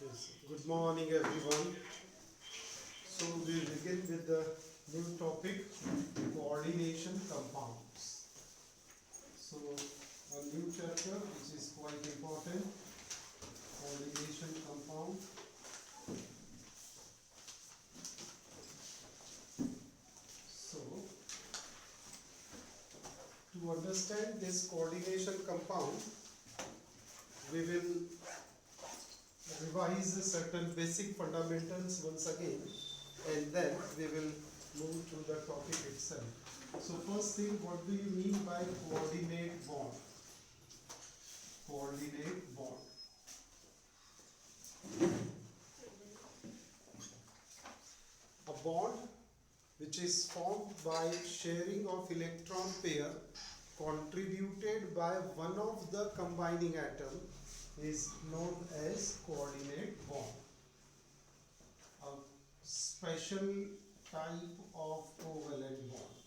Yes. Good morning, everyone. So we begin with the new topic, coordination compounds. So a new chapter which is quite important, coordination compound. So to understand this coordination compound, we will revise certain basic fundamentals once again, and then we will move to the topic itself. So first thing, what do you mean by coordinate bond? Coordinate bond. A bond which is formed by sharing of electron pair contributed by one of the combining atom is known as coordinate bond. A special type of covalent bond.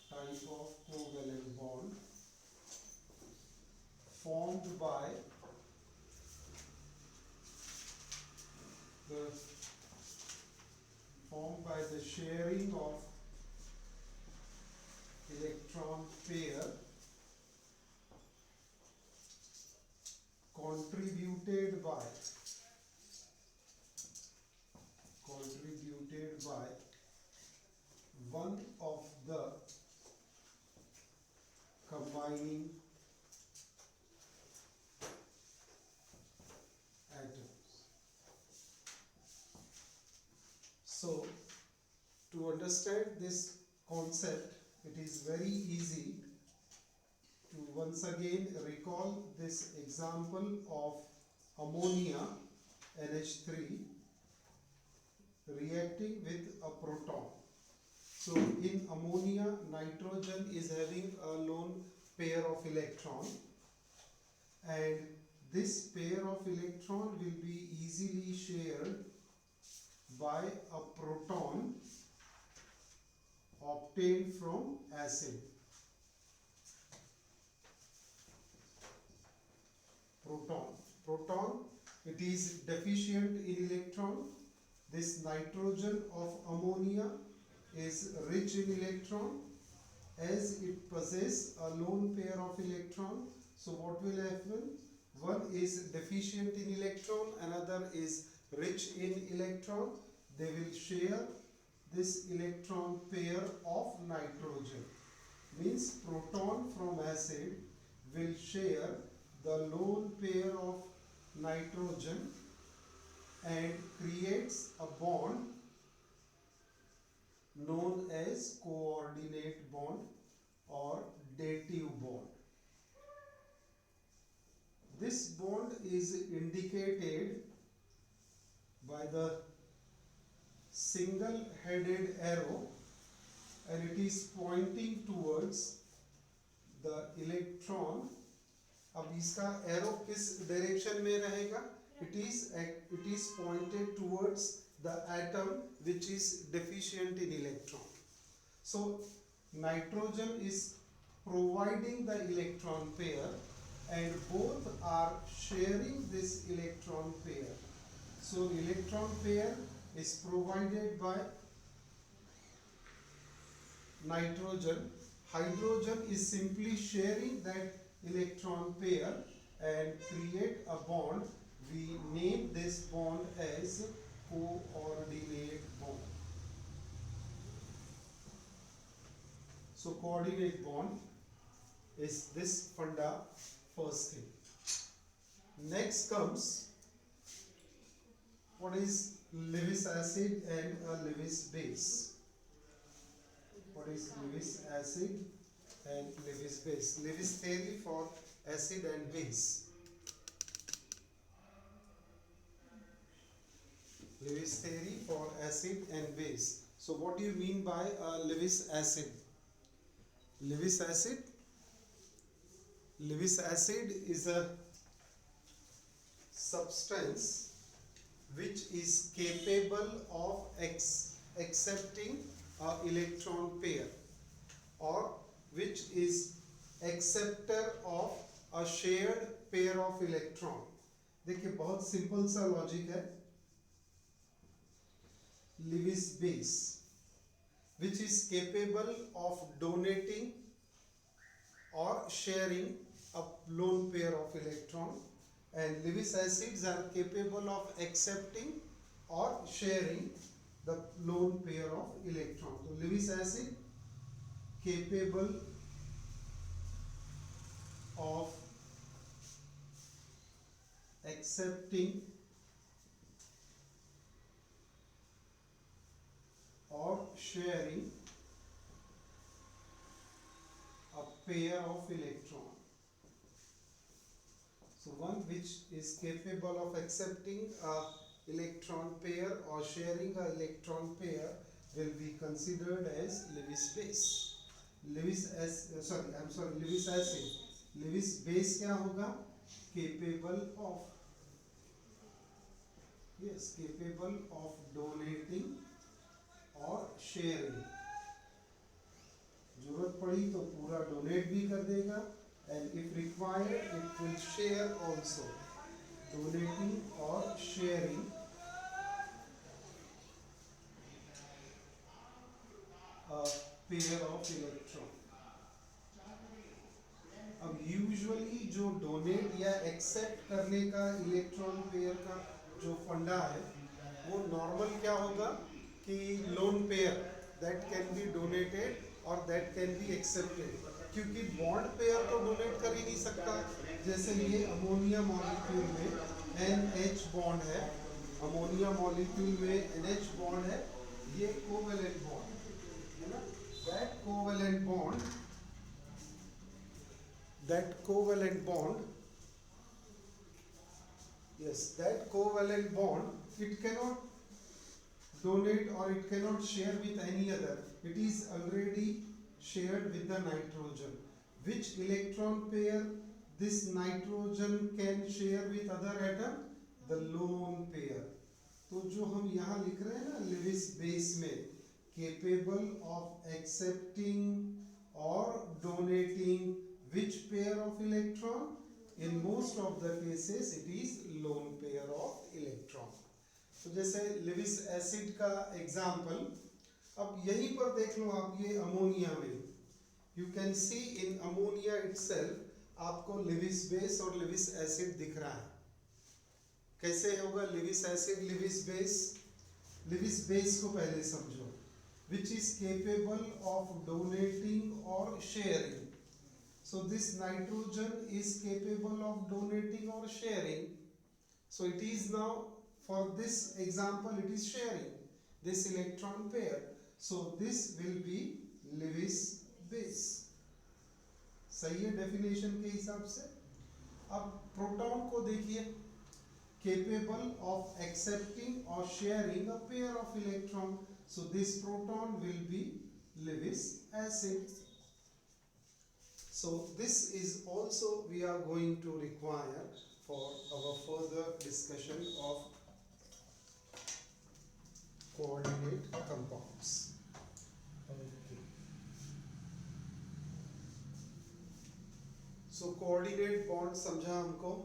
Type of covalent bond formed by the sharing of electron pair contributed by one of the combining atoms. So to understand this concept, it is very easy to once again recall this example of ammonia NH3 reacting with a proton. So in ammonia, nitrogen is having a lone pair of electron, and this pair of electron will be easily shared by a proton obtained from acid. Proton, it is deficient in electron. This nitrogen of ammonia is rich in electron, as it possesses a lone pair of electron. So what will happen? One is deficient in electron, another is rich in electron. They will share this electron pair of nitrogen. Means proton from acid will share the lone pair of nitrogen and creates a bond known as coordinate bond or dative bond. This bond is indicated by the single headed arrow, and it is pointing towards the electron. अब इसका arrow किस direction में रहेगा? It is pointed towards the atom which is deficient in electron. So nitrogen is providing the electron pair, and both are sharing this electron pair. So electron pair is provided by nitrogen. Hydrogen is simply sharing that electron pair and create a bond. We name this bond as coordinate bond. So coordinate bond is this funda, first thing. Next comes what is Lewis acid and a Lewis base. What is Lewis acid and Lewis base? Lewis theory for acid and base. Lewis theory for acid and base. So what do you mean by Lewis acid? Lewis acid is a substance which is capable of accepting an electron pair, or which is acceptor of a shared pair of electron. देखिए बहुत simple सा logic है. Lewis base which is capable of donating or sharing a lone pair of electron, and Lewis acids are capable of accepting or sharing the lone pair of electron. So Lewis acid capable of accepting or sharing a pair of electron. So one which is capable of accepting a electron pair or sharing a electron pair will be considered as Lewis base. Lewis acid. Lewis base क्या होगा? Capable of, yes, capable of donating और sharing. जरूरत पड़ी तो पूरा donate भी कर देगा, and if required it will share also. Donating or sharing a pair of electron. अब यूजुअली जो डोनेट या एक्सेप्ट करने का इलेक्ट्रॉन पेयर का जो फंडा है वो नॉर्मल क्या होगा कि lone pair that can be donated और दैट कैन बी एक्सेप्टेड, क्योंकि बॉन्ड पेयर तो डोनेट कर ही नहीं सकता. जैसे ये अमोनिया मॉलिक्यूल में NH बॉन्ड है, अमोनिया मॉलिक्यूल में NH बॉन्ड है, ये कोवेलेंट बॉन्ड है ना. that covalent bond yes, that covalent bond it cannot donate or it cannot share with any other. It is already shared with the nitrogen. Which electron pair this nitrogen can share with other atom? The lone pair. तो जो हम यहाँ लिख रहे हैं ना Lewis base में, capable of accepting or donating which pair of electron? In most of the cases it is lone pair of electron. तो जैसे लिविस एसिड का एग्जाम्पल, अब यहीं पर देख लो आप, ये अमोनिया में you can see in ammonia itself आपको लिविस बेस और लिविस एसिड दिख रहा है. कैसे होगा Lewis acid Lewis base? Lewis base को पहले समझो. Which is capable of donating और sharing. So this nitrogen is capable of donating or sharing. So it is now, for this example, it is sharing this electron pair. So this will be Lewis base. सही है definition के हिसाब से. अब proton को देखिए, capable of accepting or sharing a pair of electron. So this proton will be Lewis acid. So this is also we are going to require for our further discussion of coordinate compounds. Okay. So coordinate bond समझा हमको,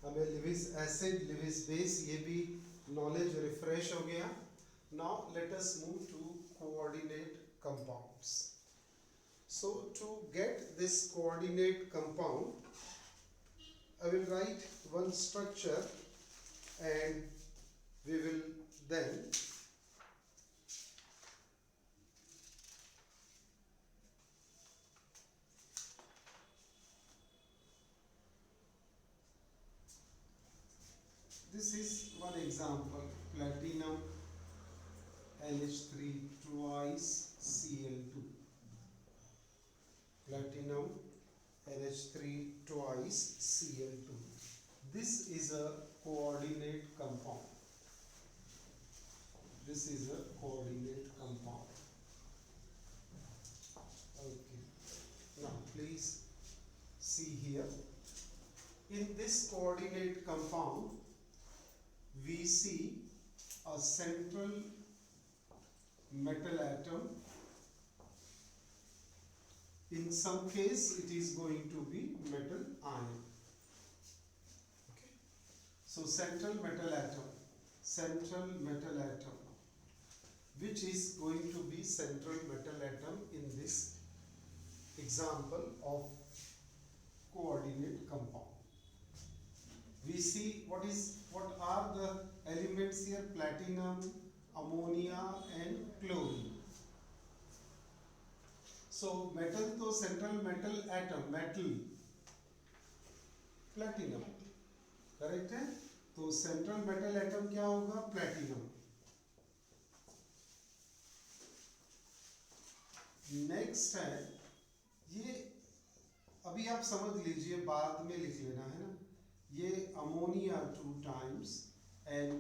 हमें Lewis acid Lewis base ये भी knowledge refresh हो गया. Now let us move to coordinate compounds. So to get this coordinate compound, I will write one structure and we will then this is one example, platinum NH3 twice Cl2. Platinum NH3 twice Cl2. This is a coordinate compound. This is a coordinate compound. Okay. Now please see here. In this coordinate compound, we see a central metal atom. In some case it is going to be metal ion. Okay. So central metal atom, which is going to be central metal atom in this example of coordinate compound. We see what are the elements here: platinum, ammonia and chlorine. So metal तो central metal atom, metal platinum, correct है? तो central metal atom क्या होगा? Platinum. Next है ये, अभी आप समझ लीजिए, बाद में लिख लेना है ना. ये अमोनिया 2 टाइम्स एंड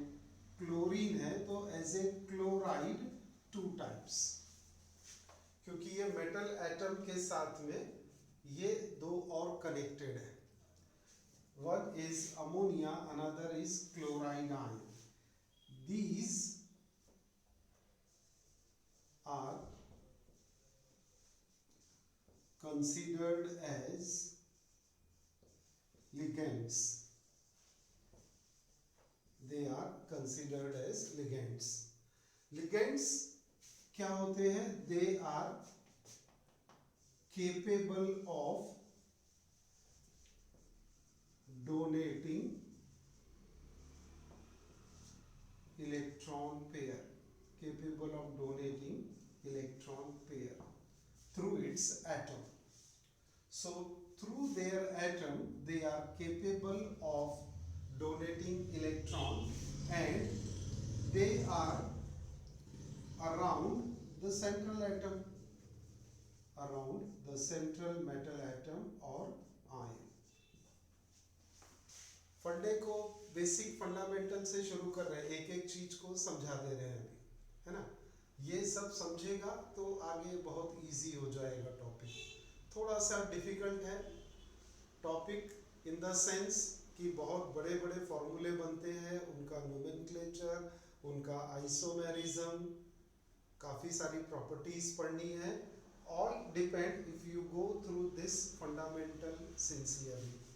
क्लोरीन है तो एज ए क्लोराइड 2 टाइम्स, क्योंकि ये मेटल एटम के साथ में ये दो और कनेक्टेड है. One is ammonia, another is chloride ion. These are considered as ligands. They are considered as ligands. Ligands क्या होते हैं? They are capable of donating electron pair, capable of donating electron pair through its atom. So through their atom they are capable of donating electron and they are around the central atom, around the central metal atom or ion. फंडे को basic fundamental से शुरू कर रहे हैं, एक एक चीज को समझा दे रहे हैं अभी, है ना. ये सब समझेगा तो आगे बहुत इजी हो जाएगा टॉपिक. थोड़ा सा डिफिकल्ट है टॉपिक इन द सेंस कि बहुत बड़े बड़े फॉर्मूले बनते हैं, उनका नोमेनक्लेचर, उनका आइसोमेरिज्म, काफ़ी सारी प्रॉपर्टीज पढ़नी है. All depend if you go through this fundamental sincerely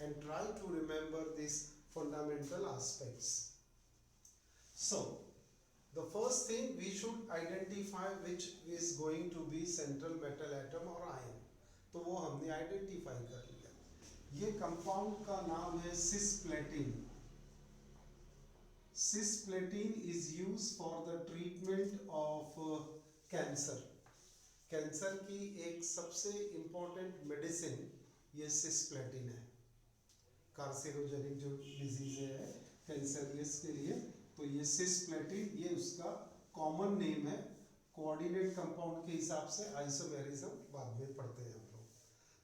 and try to remember these fundamental aspects. So the first thing we should identify which is going to be central metal atom or ion. तो वो हमने identify कर लिया. ये compound का नाम है cisplatin. Cisplatin is used for the treatment of cancer. Cancer की एक सबसे इम्पोर्टेंट मेडिसिन ये सिस्प्लेटिन है. कार्सिनोजेनिक जो डिजीज है कैंसरियस के लिए, तो ये सिस्प्लेटिन, ये उसका कॉमन नेम है. कोऑर्डिनेट कंपाउंड के हिसाब से आइसोमेरिज्म बाद में पढ़ते हैं हम लोग.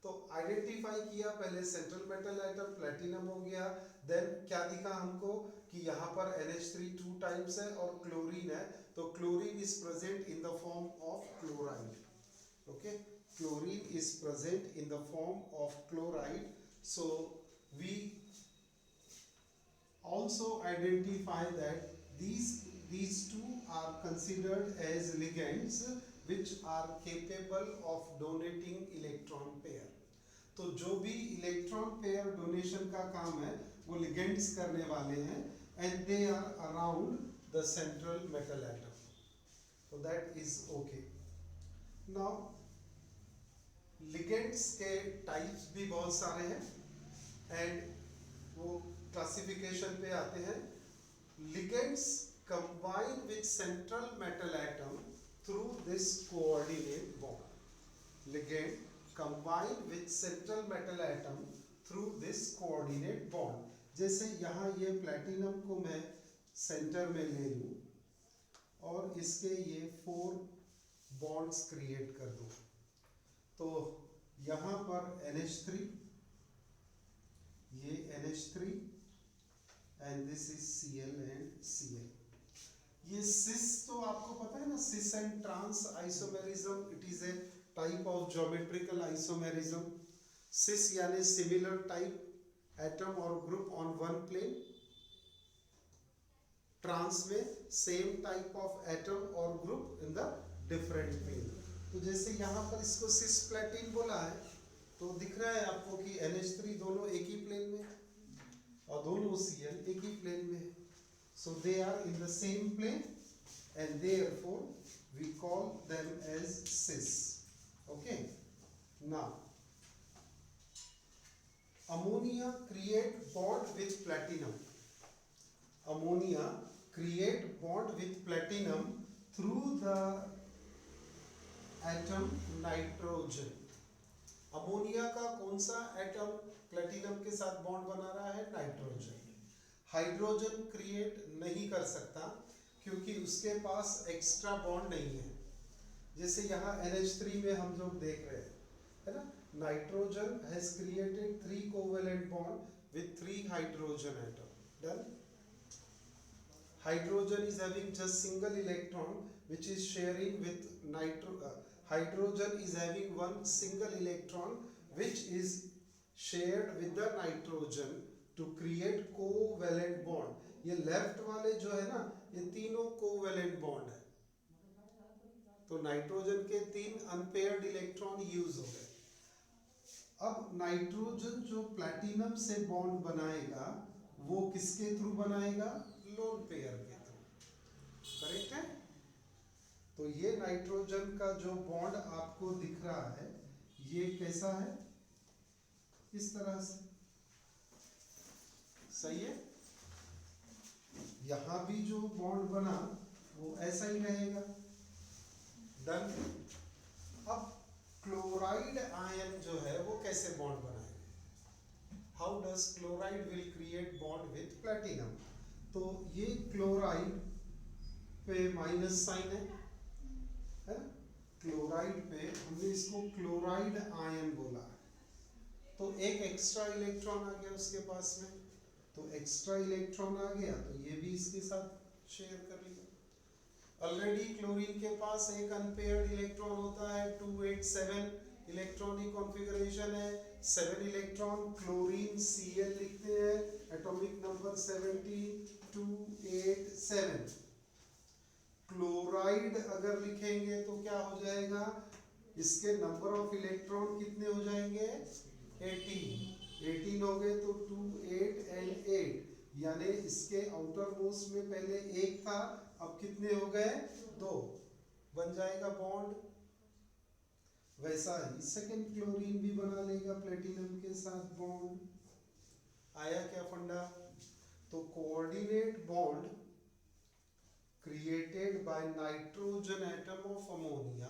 तो आइडेंटिफाई किया पहले सेंट्रल मेटल एटम प्लेटिनम हो गया. देन क्या दिखा हमको कि यहाँ पर NH3 2 टाइम्स है और क्लोरीन है, तो chlorine is present in the form of chloride. Okay, chlorine is present in the form of chloride. So we also identify that these two are considered as ligands which are capable of donating electron pair. तो जो भी electron pair donation का काम है वो ligands करने वाले हैं and they are around the central metal atom. So that is okay. Now ligands के टाइप्स भी बहुत सारे हैं एंड वो क्लासिफिकेशन पे आते हैं. Ligands combine with central metal atom through this coordinate bond. Ligand combine with central metal atom through this coordinate bond. जैसे यहाँ ये प्लेटिनम को मैं सेंटर में ले लूँ और इसके ये 4 बॉन्ड्स क्रिएट कर दूँ, तो यहाँ पर NH3, ये NH3 and this is Cl and Cl. ये सिस तो आपको पता है ना, cis and trans isomerism, it is a type of geometrical isomerism. Cis यानी सिमिलर टाइप एटम और group on one plane. Trans में सेम टाइप ऑफ एटम और group in the different plane. तो जैसे यहाँ पर इसको सिस्प्लेटिन बोला है तो दिख रहा है आपको कि NH3 दोनों एक ही प्लेन में, और दोनों Cl एक ही प्लेन में है, so they are in the same plane and therefore we call them as cis. Okay, now ammonia create bond with platinum. Ammonia create bond with platinum through the atom nitrogen. Ammonia का कौन सा atom platinum के साथ bond बना रहा है? Nitrogen. Hydrogen create नहीं कर सकता क्योंकि उसके पास एक्स्ट्रा बॉन्ड नहीं है। जैसे यहाँ NH3 में हम लोग देख रहे हैं, है ना, nitrogen has created 3 covalent bond with 3 hydrogen atom. Done. Hydrogen is having just single electron which is sharing with hydrogen is having one single electron which is shared with the nitrogen to create covalent bond. ये left वाले जो है ना, ये तीनों covalent bond है, तो nitrogen के 3 अनपेयर्ड इलेक्ट्रॉन यूज हो गए। अब नाइट्रोजन जो प्लैटिनम से बॉन्ड बनाएगा वो किसके थ्रू बनाएगा? लोन पेयर के थ्रू। करेक्ट है? तो ये नाइट्रोजन का जो बॉन्ड आपको दिख रहा है ये कैसा है? इस तरह से। सही है? यहां भी जो बॉन्ड बना वो ऐसा ही रहेगा। डन। अब क्लोराइड आयन जो है वो कैसे बॉन्ड बनाएंगे? How does chloride will create bond with platinum? तो ये क्लोराइड पे माइनस साइन है ना? क्लोराइड पे हमने इसको क्लोराइड आयन बोला, तो एक एक्स्ट्रा इलेक्ट्रॉन आ गया उसके पास में, तो एक्स्ट्रा इलेक्ट्रॉन आ गया तो ये भी इसके साथ शेयर कर लिया। ऑलरेडी क्लोरीन के पास एक अनपेयर्ड इलेक्ट्रॉन होता है, 287 इलेक्ट्रॉनिक कॉन्फ़िगरेशन है, 7 इलेक्ट्रॉन क्लोरीन Cl लिखते हैं, एटॉमिक नंबर 70287। क्लोराइड अगर लिखेंगे तो क्या हो जाएगा? इसके नंबर ऑफ इलेक्ट्रॉन कितने हो जाएंगे? 18 हो गए तो 2 8 and 8, यानी इसके आउटर मोस्ट में पहले एक था, अब कितने हो गए? 2। बन जाएगा बॉन्ड। वैसा ही सेकंड क्लोरीन भी बना लेगा प्लेटिनम के साथ बॉन्ड। आया क्या फंडा? तो coordinate bond created by nitrogen atom of ammonia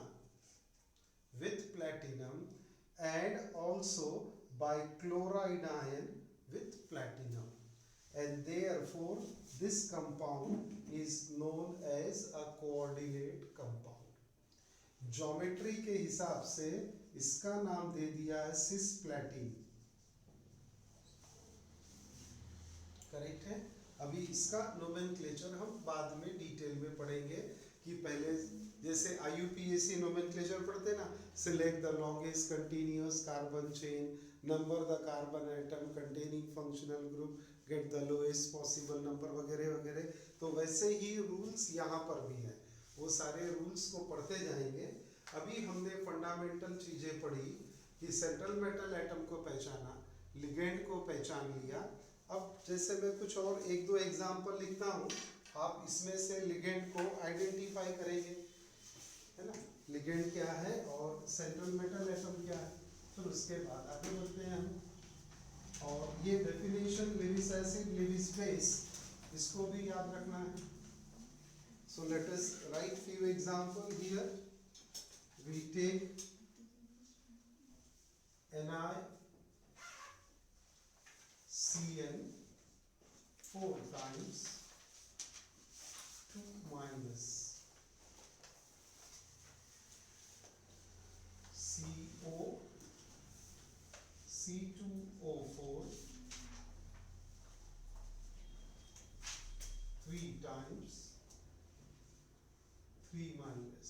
with platinum and also by chloride ion with platinum, and therefore this compound is known as a coordinate compound. Geometry के हिसाब से इसका नाम दे दिया है सिस्प्लैटिन। करेक्ट है? अभी इसका नोमेनक्लेचर हम बाद में डिटेल में पढ़ेंगे कि पहले जैसे IUPAC नोमेनक्लेचर पढ़ते ना, select the longest continuous carbon chain, number the carbon atom containing functional group, get the lowest possible number वगैरह वगैरह, तो वैसे ही रूल्स यहाँ पर भी हैं। वो सारे रूल्स को पढ़ते जाएंगे। अभी हमने फंडामेंटल चीज़ें पढ़ी कि सेंट्रल मेटल एटम को पहचाना, लिगेंड को पहचान लिया। अब जैसे मैं कुछ और 1-2 एग्जाम्पल लिखता हूँ, आप इसमें से लिगेंड को आइडेंटिफाई करेंगे, है ना? लिगेंड क्या है और सेंट्रल मेटल एटम क्या है, फिर उसके बाद आगे बढ़ते हैं हम। और ये definition Lewis acid, Lewis base, इसको भी याद रखना है। So let us write few example here. We take NiCN 4 times 2 minus CO C2O4 3 times 3 minus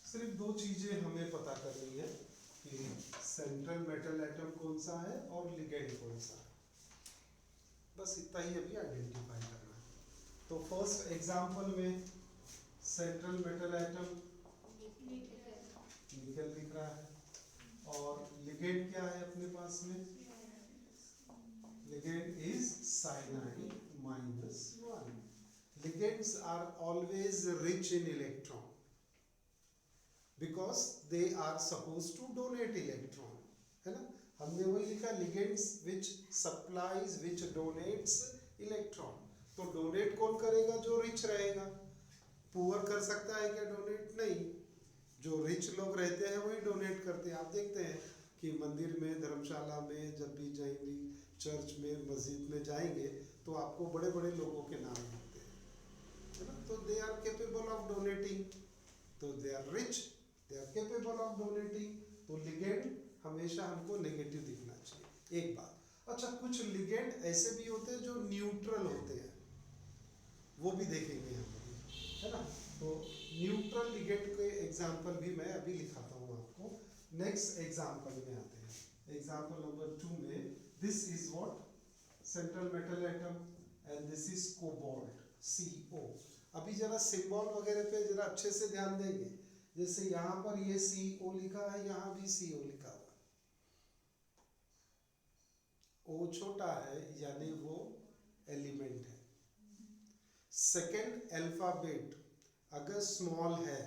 सिर्फ दो चीजें हमें पता करनी है कि सेंट्रल मेटल एटम कौन सा है और लिगेंड कौन सा है, बस इतना ही अभी आइडेंटिफाई करना है। तो फर्स्ट एग्जांपल में सेंट्रल मेटल एटम निकल दिख रहा है, और लिगेंड क्या है अपने पास में, ligand is cyanide -1. Ligands are always rich in electron because they are supposed to donate electron, है ना। हमने वही लिखा ligands which supplies which donates electron। तो डोनेट कौन करेगा, जो रिच रहेगा। पुअर कर सकता है क्या डोनेट, नहीं। जो रिच लोग रहते हैं वही डोनेट करते हैं। आप देखते हैं कि मंदिर में, धर्मशाला में, जब भी जाएंगे, चर्च में, मस्जिद में जाएंगे तो आपको बड़े बड़े लोगों के नाम मिलते हैं, है ना। तो they are capable of donating, तो they are rich, they are capable of donating. तो लिगेंड हमेशा हमको नेगेटिव दिखना चाहिए, एक बात। अच्छा, कुछ लिगेंड ऐसे भी होते हैं जो न्यूट्रल होते हैं, वो भी देखेंगे हम अभी, है ना। तो न्यूट्रल लिगेंड के एग्जाम्पल भी मैं अभी लिखाता हूँ आपको। नेक्स्ट एग्जाम्पल में आते हैं। एग्जाम्पल नंबर 2 में this is what, central metal atom, and this is cobalt, CO। अभी जरा सिंबल वगैरह पे जरा अच्छे से ध्यान देंगे। जैसे यहाँ पर ये CO लिखा है, यहाँ भी CO लिखा हुआ है। O छोटा है यानी वो एलिमेंट है। सेकेंड अल्फाबेट अगर स्मॉल है,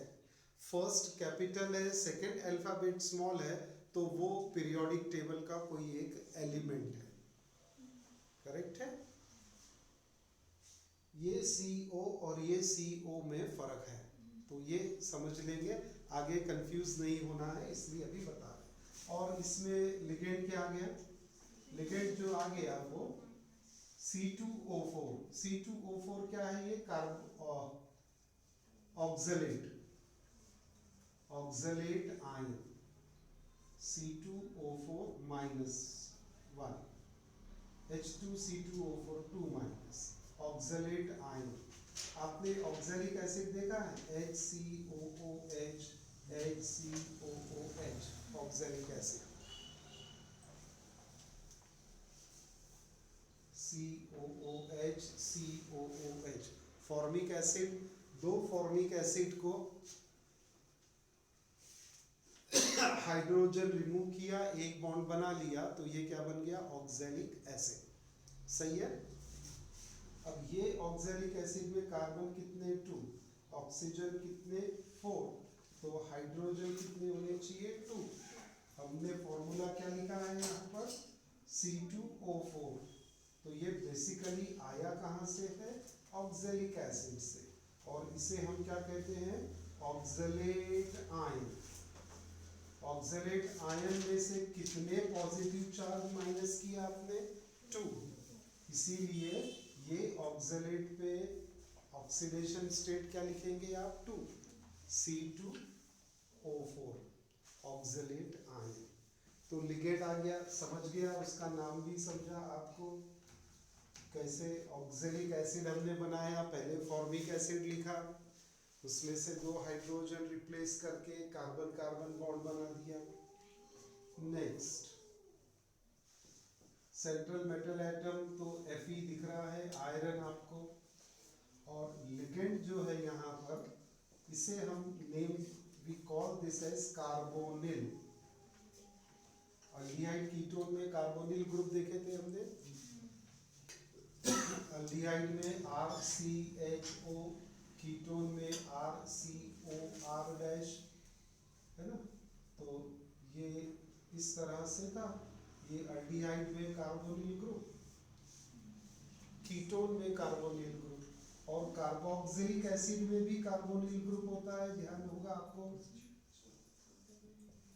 फर्स्ट कैपिटल है, सेकेंड अल्फाबेट स्मॉल है, तो वो पीरियोडिक टेबल का कोई एक एलिमेंट है, करेक्ट है। ये CO और ये CO में फर्क है, तो ये समझ लेंगे, आगे कंफ्यूज नहीं होना है, इसलिए अभी बता रहे। और इसमें लिगेंड क्या आ गया, लिगेंड जो आ गया वो C2O4। C2O4 क्या है, ये oxalate ion, C2O4 -1, H2C2O4 2- oxalate ion. आपने ऑक्सैलिक एसिड देखा है, HCOOH, HCOOH, oxalic acid, COOH, COOH। Formic acid, दो फॉर्मिक एसिड को हाइड्रोजन रिमूव किया, एक बॉन्ड बना लिया, तो ये क्या बन गया, ऑक्सैलिक एसिड, सही है। अब ये ऑक्सैलिक एसिड में कार्बन कितने, 2, ऑक्सीजन कितने, 4, तो हाइड्रोजन कितने होने चाहिए, 2। हमने फॉर्मूला क्या लिखा है यहाँ पर, C2O4। तो ये बेसिकली आया कहाँ से है, ऑक्सैलिक एसिड से, और इसे हम क्या कहते हैं, ऑक्सलेट आयन। ऑक्सलेट आयन में से कितने पॉजिटिव चार्ज माइनस किया आपने, 2। इसीलिए ये ऑक्सलेट पे ऑक्सीडेशन स्टेट क्या लिखेंगे आप, 2, C2O4, ऑक्सलेट आयन। तो लिगेंड आ गया, समझ गया, उसका नाम भी समझा आपको, कैसे ऑक्सैलिक एसिड हमने बनाया, पहले फॉर्मिक एसिड लिखा, उसमें से 2 हाइड्रोजन रिप्लेस करके कार्बन कार्बन बॉन्ड बना दिया। नेक्स्ट सेंट्रल मेटल एटम, तो Fe दिख रहा है, आयरन आपको, और लिगेंड जो है यहाँ पर, इसे हम name, we call this as carbonyl. Aldehyde ketone में कार्बोनिल ग्रुप देखे थे हमने, अल्डिहाइड में RCHO, कीटोन में RCOR-, है ना। तो ये इस तरह से था, ये अल्डिहाइड में कार्बोनिल ग्रुप, कीटोन में कार्बोनिल ग्रुप, और कार्बोक्सिलिक एसिड में भी कार्बोनिल ग्रुप होता है, ध्यान होगा आपको,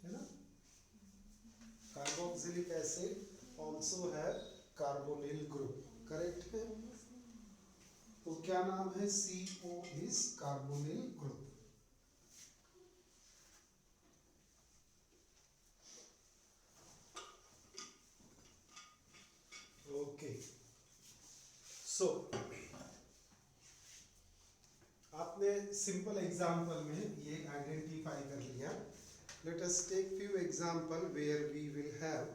है ना। Carboxylic acid also have carbonyl group, correct है। तो क्या नाम है, CO is carbonyl group. Okay, so आपने सिंपल एग्जांपल में ये आइडेंटिफाई कर लिया. Let us take few example where we will have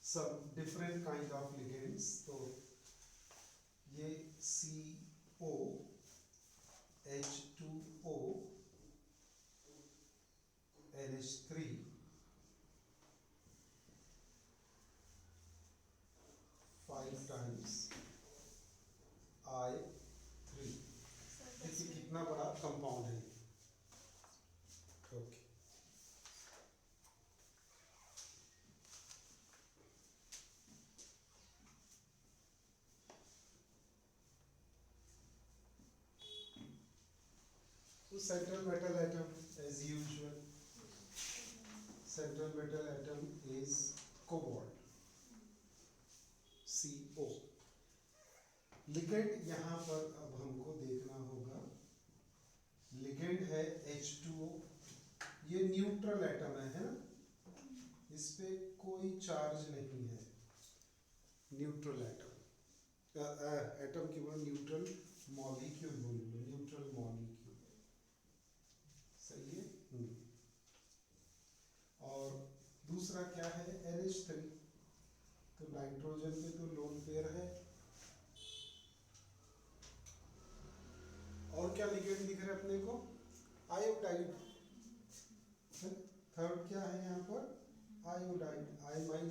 some different kind of ligands. तो ये CO, H2O, NH3, 5 times I3. देखिए कितना बड़ा कंपाउंड है. Okay. So central metal atom as usual. Central metal atom is cobalt, CO. Ligand यहाँ पर अब हमको देखना होगा. लिगेंड है H2O. ये न्यूट्रल एटम है ना, इस पे कोई चार्ज नहीं है. न्यूट्रल एटम, एटम की बात न्यूट्रल मॉलिक्यूल बोलूंगा, न्यूट्रल मॉलिक्यूल. सही है. और दूसरा क्या है, NH3. तो नाइट्रोजन पे तो लोन पेयर है. और क्या लिगेंड दिख रहा है अपने को, आयोडाइड. थर्ड क्या है यहाँ पर, आयोडाइड, I-1.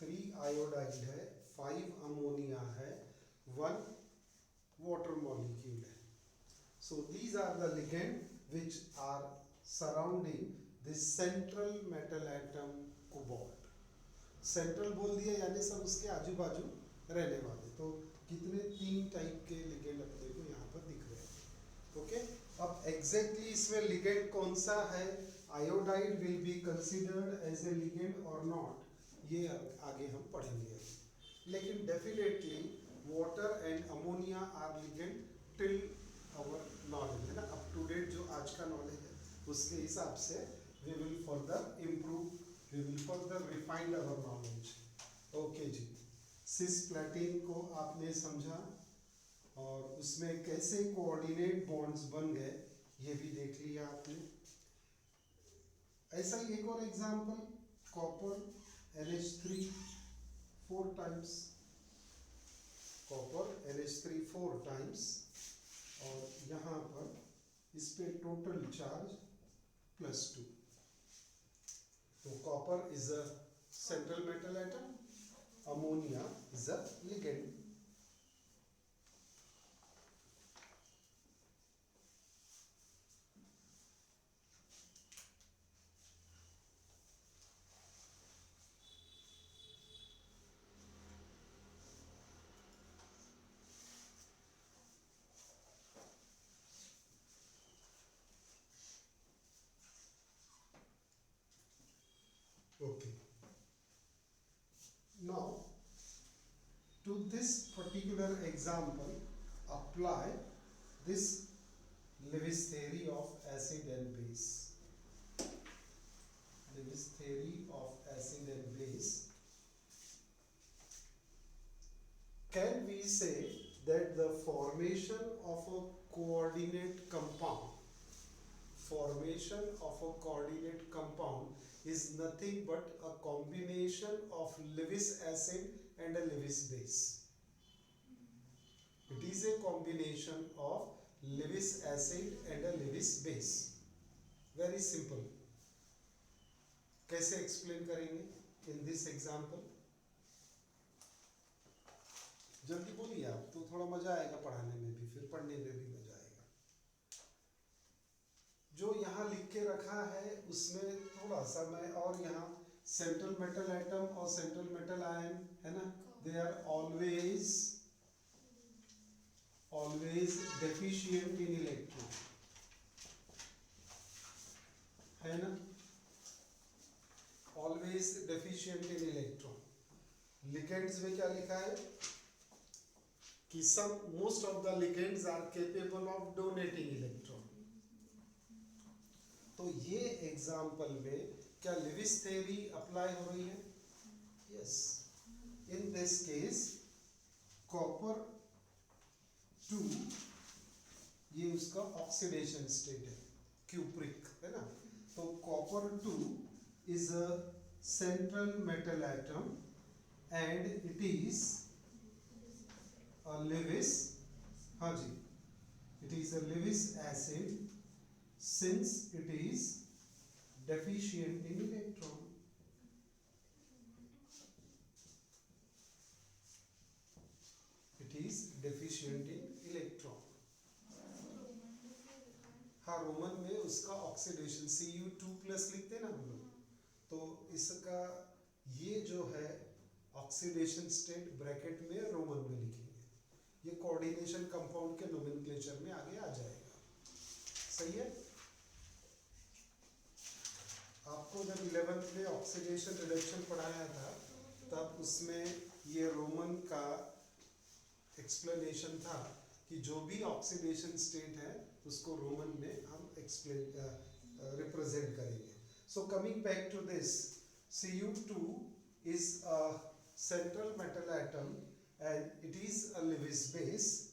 3 आयोडाइड है, 5 अमोनिया है, 1 वाटर मॉलिक्यूल है. So these are the ligand which are surrounding this central metal atom cobalt. Central बोल दिया यानी सब उसके आजू बाजू रहने वाले. तो कितने 3 टाइप के लिगेंड अपने को यहाँ पर दिख रहे हैं. ओके. अब एग्जैक्टली इसमें लिगेंड कौन सा है, iodide will be considered as a ligand और नॉट, ये आगे हम पढ़ेंगे. लेकिन definitely water and ammonia are ligand till our knowledge है ना, अप टू डेट जो आज का नॉलेज है उसके हिसाब से we will further improve, we will further refine our knowledge. Okay ji. Cisplatin को आपने समझा और उसमें कैसे कोऑर्डिनेट बॉन्ड्स बन गए ये भी देख लिया आपने. ऐसा ही एक और example, copper NH3 4 times, copper NH3 4 times. और यहाँ पर इस पे टोटल चार्ज +2. तो copper is a central metal atom, ammonia is a ligand. Okay. Now to this particular example apply this Lewis theory of acid and base. Lewis theory of acid and base. Can we say that the formation of a coordinate compound, formation of a coordinate compound is nothing but a combination of Lewis acid and a Lewis base. It is a combination of Lewis acid and a Lewis base. Very simple. कैसे explain करेंगे in this example? जल्दी बोलिए आप, तो थोड़ा मजा आएगा पढ़ाने में भी, फिर पढ़ने में भी मजा आएगा. जो यहाँ लिख के रखा है उसमें थोड़ा सा मैं, और यहाँ सेंट्रल मेटल एटम और सेंट्रल मेटल आयन है ना, they are always deficient in electron, है ना, always deficient in electron. Ligands में क्या लिखा है कि some most of the ligands are capable of donating electron. तो ये एग्जाम्पल में क्या लिविस थ्योरी अप्लाई हो रही है? Yes. In this case copper 2 ये उसका ऑक्सीडेशन स्टेट है, क्यूप्रिक है ना। तो copper 2 is a central metal atom and it is a Lewis, हाँ जी, it is a Lewis acid since it is deficient in electron. It is deficient in electron. हाँ, Roman में उसका oxidation Cu2+ लिखते हैं ना हम लोग, तो इसका ये जो है ऑक्सीडेशन स्टेट ब्रैकेट में रोमन में लिखेंगे, ये कोऑर्डिनेशन कंपाउंड के नोमेनक्लेचर में आगे आ जाएगा। सही है। आपको जब 11th में ऑक्सीडेशन रिडक्शन पढ़ाया था तब उसमें ये रोमन का एक्सप्लेनेशन था कि जो भी ऑक्सीडेशन स्टेट है उसको रोमन में हम एक्सप्लेन रिप्रेजेंट करेंगे। So coming back to this, Cu2 is a central metal atom and it is a Lewis base.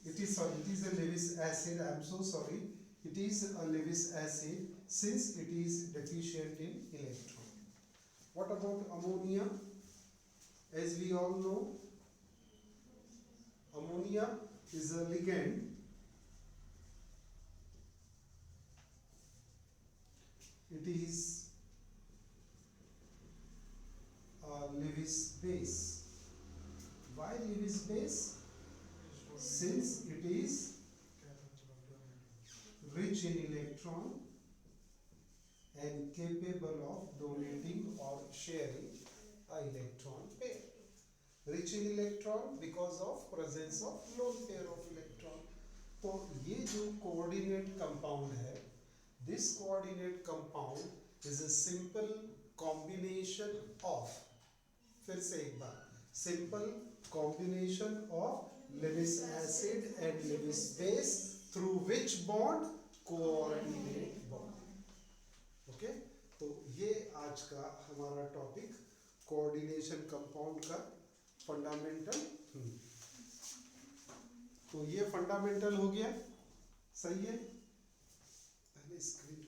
It is a Lewis acid. I am so sorry. It is a Lewis acid since it is deficient in electron. What about ammonia? As we all know, ammonia is a ligand. It is a Lewis base. Why Lewis base? Since it is rich in electron and capable of donating or sharing a electron pair. Rich in electron because of presence of lone pair of electron. तो ये जो coordinate compound है, this coordinate compound is a simple combination of, फिर से एक बार, simple combination of Lewis acid and Lewis base through which bond? Coordinate bond. Okay, तो ये आज का हमारा टॉपिक कोऑर्डिनेशन कंपाउंड का फंडामेंटल। तो ये फंडामेंटल हो गया। सही है। पहले स्क्रीन